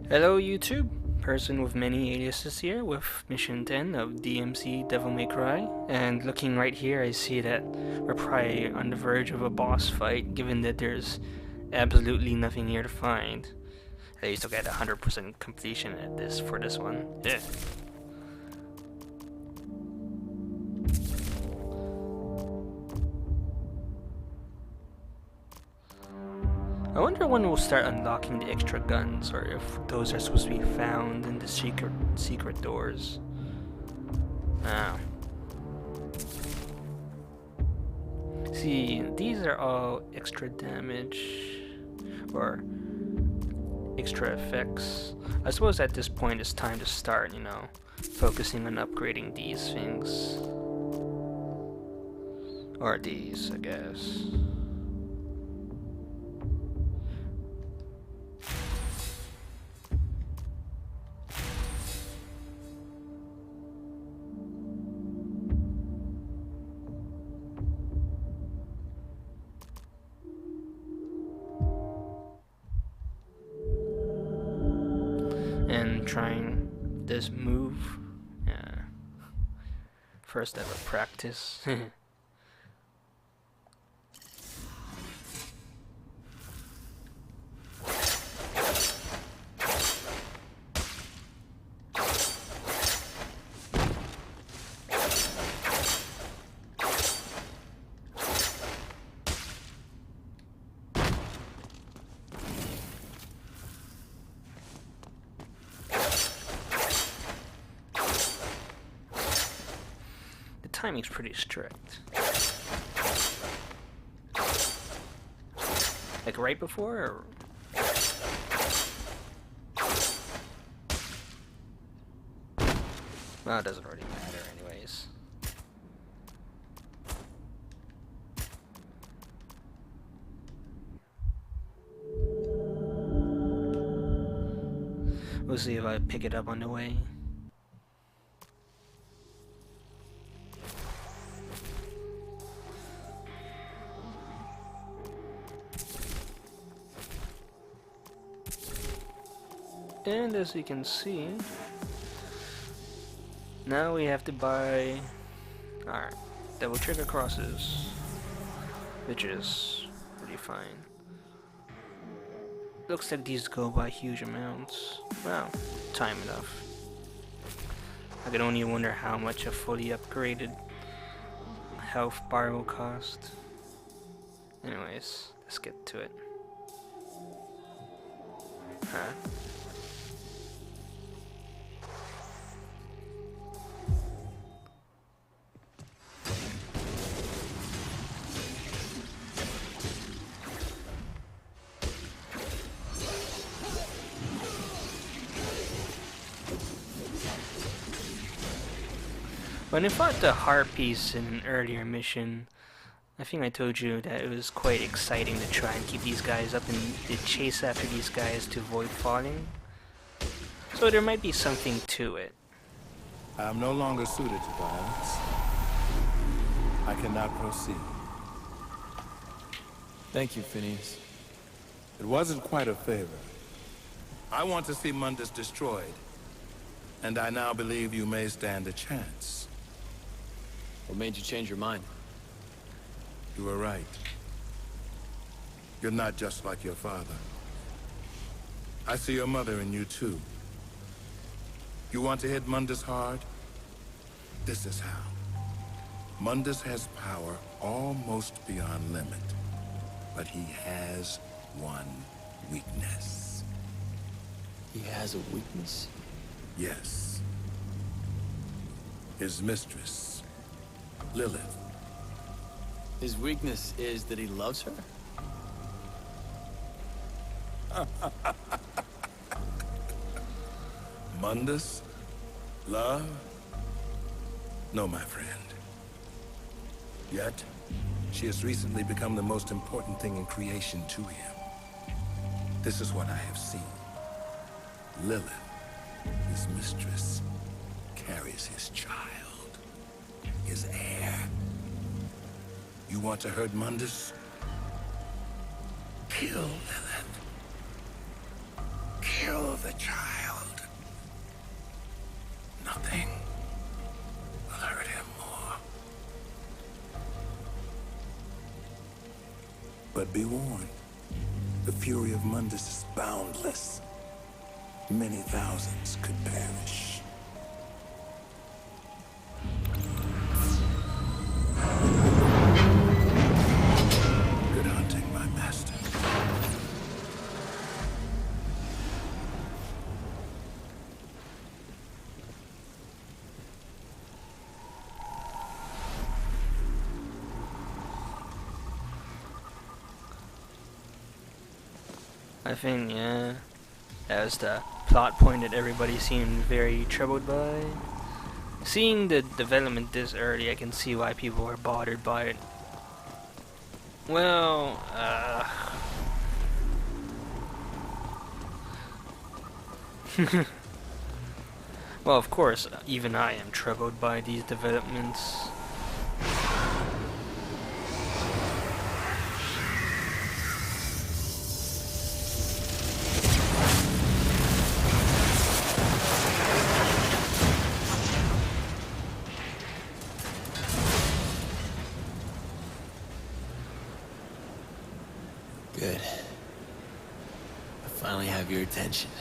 Hello YouTube, person with many aliases here with mission 10 of DmC Devil May Cry, and looking right here I see that we're probably on the verge of a boss fight given that there's absolutely nothing here to find. At least I'll get 100% completion at this for this one. Yeah. I wonder when we'll start unlocking the extra guns, or if those are supposed to be found in the secret doors. Ah. See, these are all extra damage, or extra effects. I suppose at this point it's time to start, focusing on upgrading these things. Or these, I guess. And trying this move. Yeah. First ever practice. Timing's pretty strict. Like right before, or? Well, it doesn't really matter anyways. We'll see if I pick it up on the way. And as you can see, now we have to buy double trigger crosses, which is pretty fine. Looks like these go by huge amounts. Well, time enough. I can only wonder how much a fully upgraded health bar will cost. Anyways, let's get to it. Huh. When I fought the Harpies in an earlier mission, I think I told you that it was quite exciting to try and keep these guys up and to chase after these guys to avoid falling. So there might be something to it. I am no longer suited to violence. I cannot proceed. Thank you, Phineas. It wasn't quite a favor. I want to see Mundus destroyed, and I now believe you may stand a chance. What made you change your mind? You were right. You're not just like your father. I see your mother in you, too. You want to hit Mundus hard? This is how. Mundus has power almost beyond limit, but he has one weakness. He has a weakness? Yes. His mistress, Lilith. His weakness is that he loves her? Mundus? Love? No, my friend. Yet, she has recently become the most important thing in creation to him. This is what I have seen. Lilith, his mistress, carries his child, his heir. You want to hurt Mundus? Kill Lilith. Kill kill the child, nothing will hurt him more. But be warned, the fury of Mundus is boundless. Many thousands could perish. Good hunting, my master. I think, yeah, that was the plot point that everybody seemed very troubled by. Seeing the development this early, I can see why people are bothered by it. Well, well, of course, even I am troubled by these developments. Good. I finally have your attention.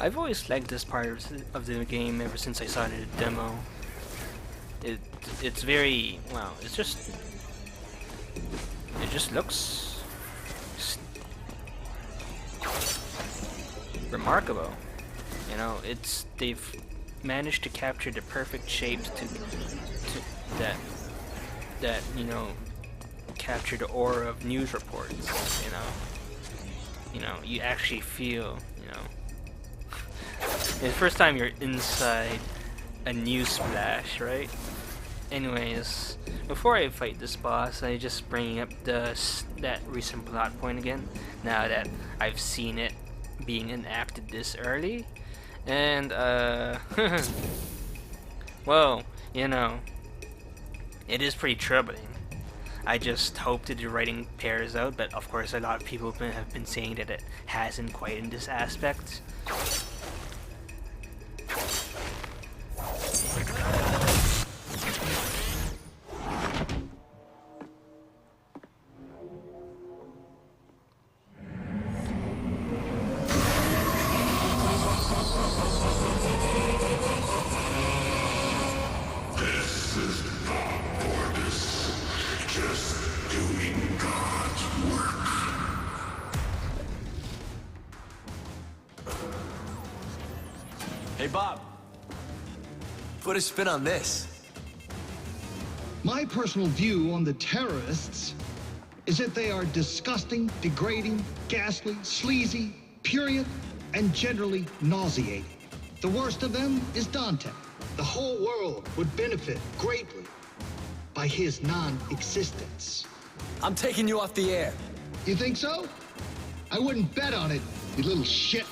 I've always liked this part of the game ever since I saw the demo. It's very, well, it just looks remarkable. You know, they've managed to capture the perfect shapes to that you know, capture the aura of news reports. You know, you actually feel, you know. It's the first time you're inside a news splash, right? Anyways, before I fight this boss, I just bring up that recent plot point again, now that I've seen it being enacted this early. And, well, you know, it is pretty troubling. I just hope that the writing pairs out, but of course a lot of people have been saying that it hasn't quite in this aspect. Hey, Bob. Put a spin on this. My personal view on the terrorists is that they are disgusting, degrading, ghastly, sleazy, purient, and generally nauseating. The worst of them is Dante. The whole world would benefit greatly by his non-existence. I'm taking you off the air. You think so? I wouldn't bet on it, you little shit.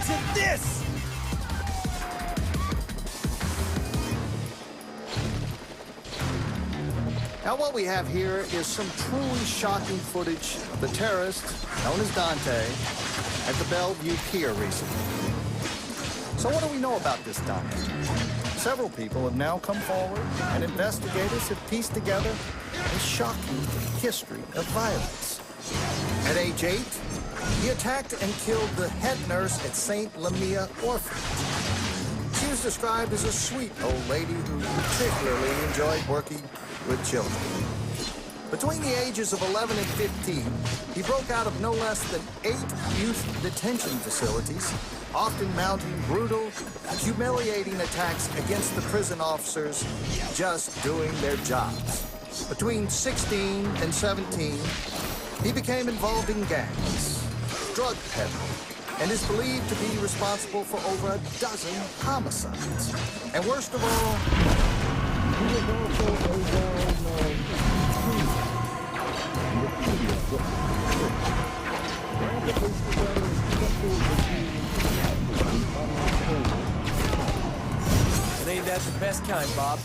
to this! Now what we have here is some truly shocking footage of the terrorist, known as Dante, at the Bellevue Pier recently. So what do we know about this Dante? Several people have now come forward, and investigators have pieced together a shocking history of violence. At age 8, he attacked and killed the head nurse at St. Lamia Orphanage. She was described as a sweet old lady who particularly enjoyed working with children. Between the ages of 11 and 15, he broke out of no less than 8 youth detention facilities, often mounting brutal, humiliating attacks against the prison officers just doing their jobs. Between 16 and 17, he became involved in gangs, drug peddling, and is believed to be responsible for over a dozen homicides. And worst of all, he was also a well-known thief. And ain't that the best kind, Bob?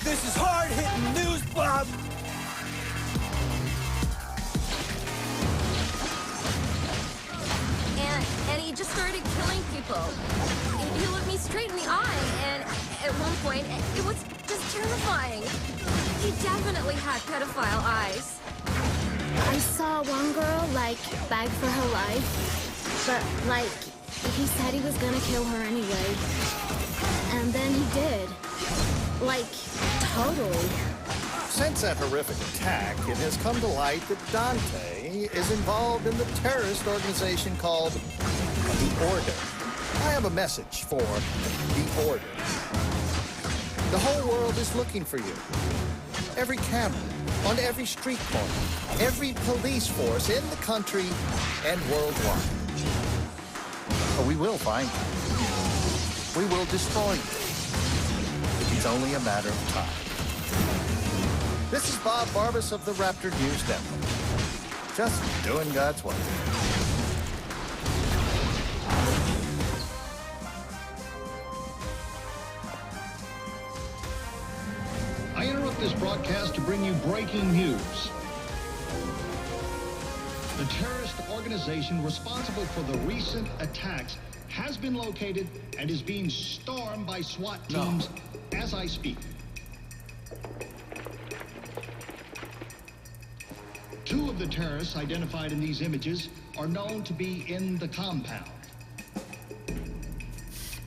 This is hard-hitting news, Bob! And he just started killing people. He looked me straight in the eye, and at one point, it was just terrifying. He definitely had pedophile eyes. I saw one girl, like, beg for her life, but, like, he said he was gonna kill her anyway. And then he did. Like, totally. Since that horrific attack, it has come to light that Dante is involved in the terrorist organization called The Order. I have a message for The Order. The whole world is looking for you. Every camera, on every street corner, every police force in the country and worldwide. But we will find you. We will destroy you. It's only a matter of time. This is Bob Barbas of the Raptor News Network. Just doing God's work. this broadcast to bring you breaking news. The terrorist organization responsible for the recent attacks has been located and is being stormed by SWAT teams as I speak. 2 of the terrorists identified in these images are known to be in the compound.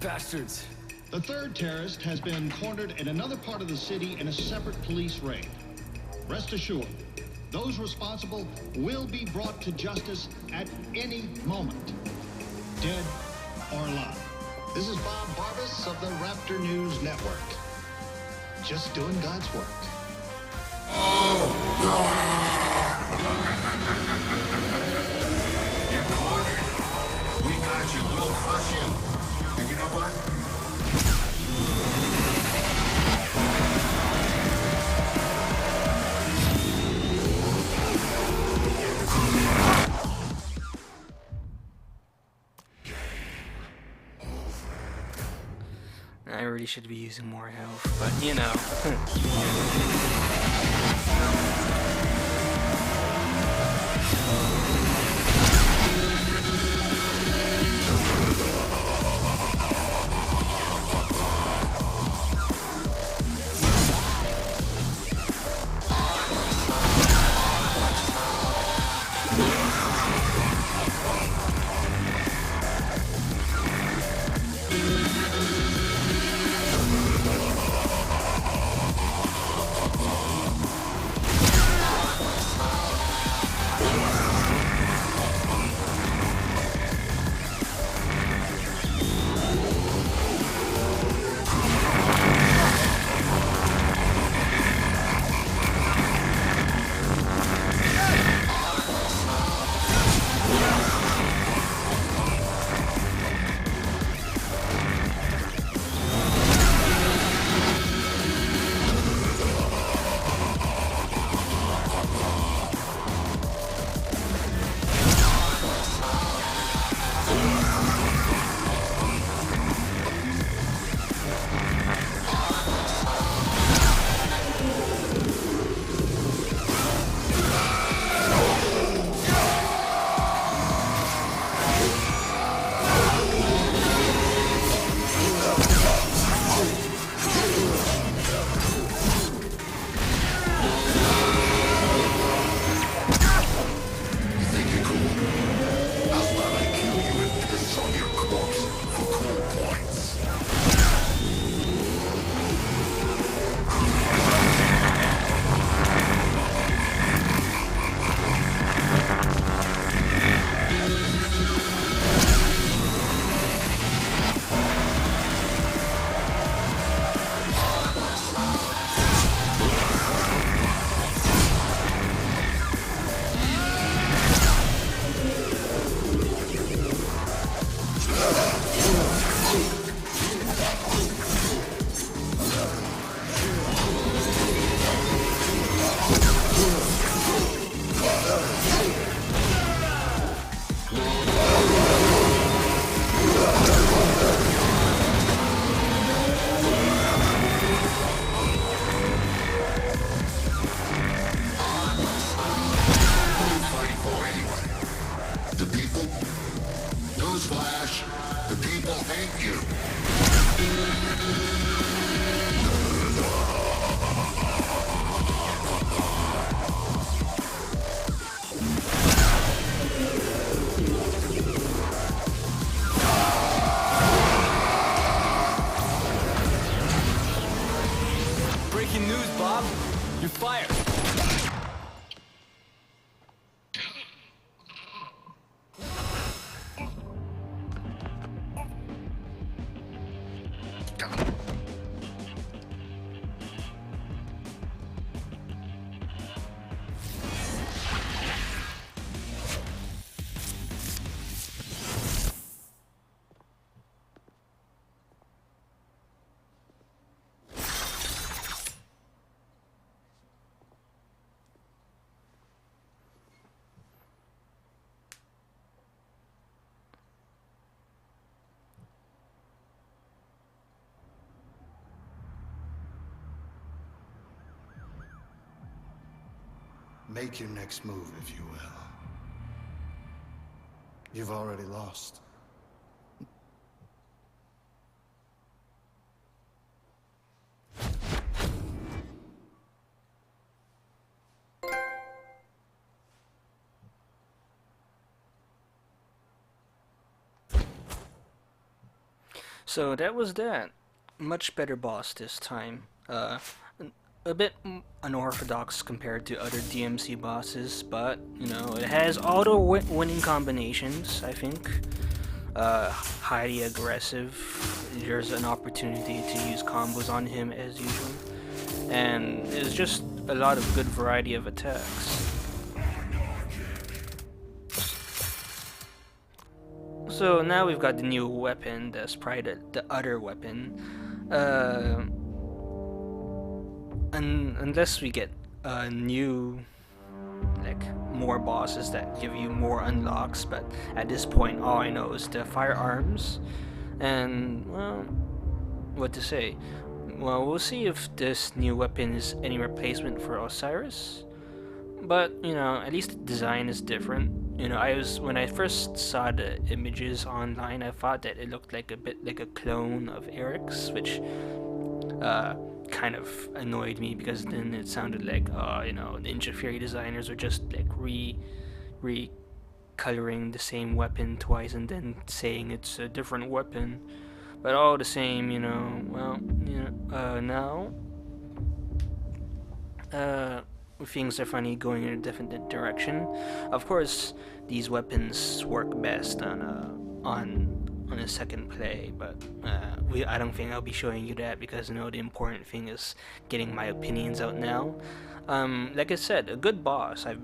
Bastards. The 3rd terrorist has been cornered in another part of the city in a separate police raid. Rest assured, those responsible will be brought to justice at any moment, dead or alive. This is Bob Barbas of the Raptor News Network. Just doing God's work. You're cornered. We got you. We'll crush you. And you know what? I really should be using more health, but you know. You're fired. Make your next move, if you will. You've already lost. So that was that. Much better boss this time. A bit unorthodox compared to other DmC bosses, but you know, it has auto winning combinations, I think. Highly aggressive. There's an opportunity to use combos on him as usual. And it's just a lot of good variety of attacks. So now we've got the new weapon, that's probably the other weapon. Unless we get new, like, more bosses that give you more unlocks, but at this point all I know is the firearms. And, well, what to say? Well, we'll see if this new weapon is any replacement for Osiris. But, you know, at least the design is different. You know, when I first saw the images online, I thought that it looked like a bit like a clone of Eric's, which kind of annoyed me, because then it sounded like, you know, Ninja Fury designers are just like recoloring the same weapon twice and then saying it's a different weapon. But all the same, you know, well, you know, now things are finally going in a definite direction. Of course, these weapons work best on a second play, but I don't think I'll be showing you that, because you know the important thing is getting my opinions out now. Like I said, a good boss. I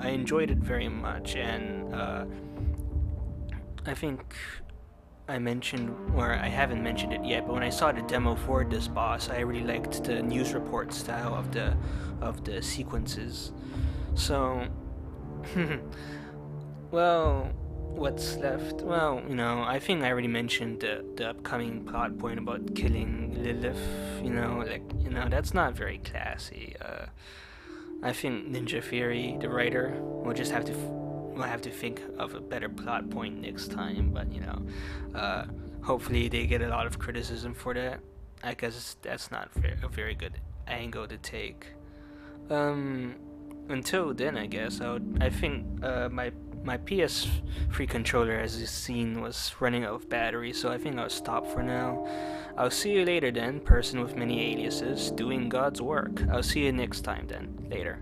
enjoyed it very much, and I think I mentioned, or I haven't mentioned it yet, but when I saw the demo for this boss, I really liked the news report style of the sequences. So, well, what's left? Well, you know, I think I already mentioned the upcoming plot point about killing Lilith. You know, like, you know, that's not very classy. I think Ninja Fury, the writer, will just have to think of a better plot point next time. But you know, hopefully they get a lot of criticism for that. I guess that's not a very good angle to take. Until then, I guess I think my PS3 controller, as you've seen, was running out of battery, so I think I'll stop for now. I'll see you later then, person with many aliases, doing God's work. I'll see you next time then. Later.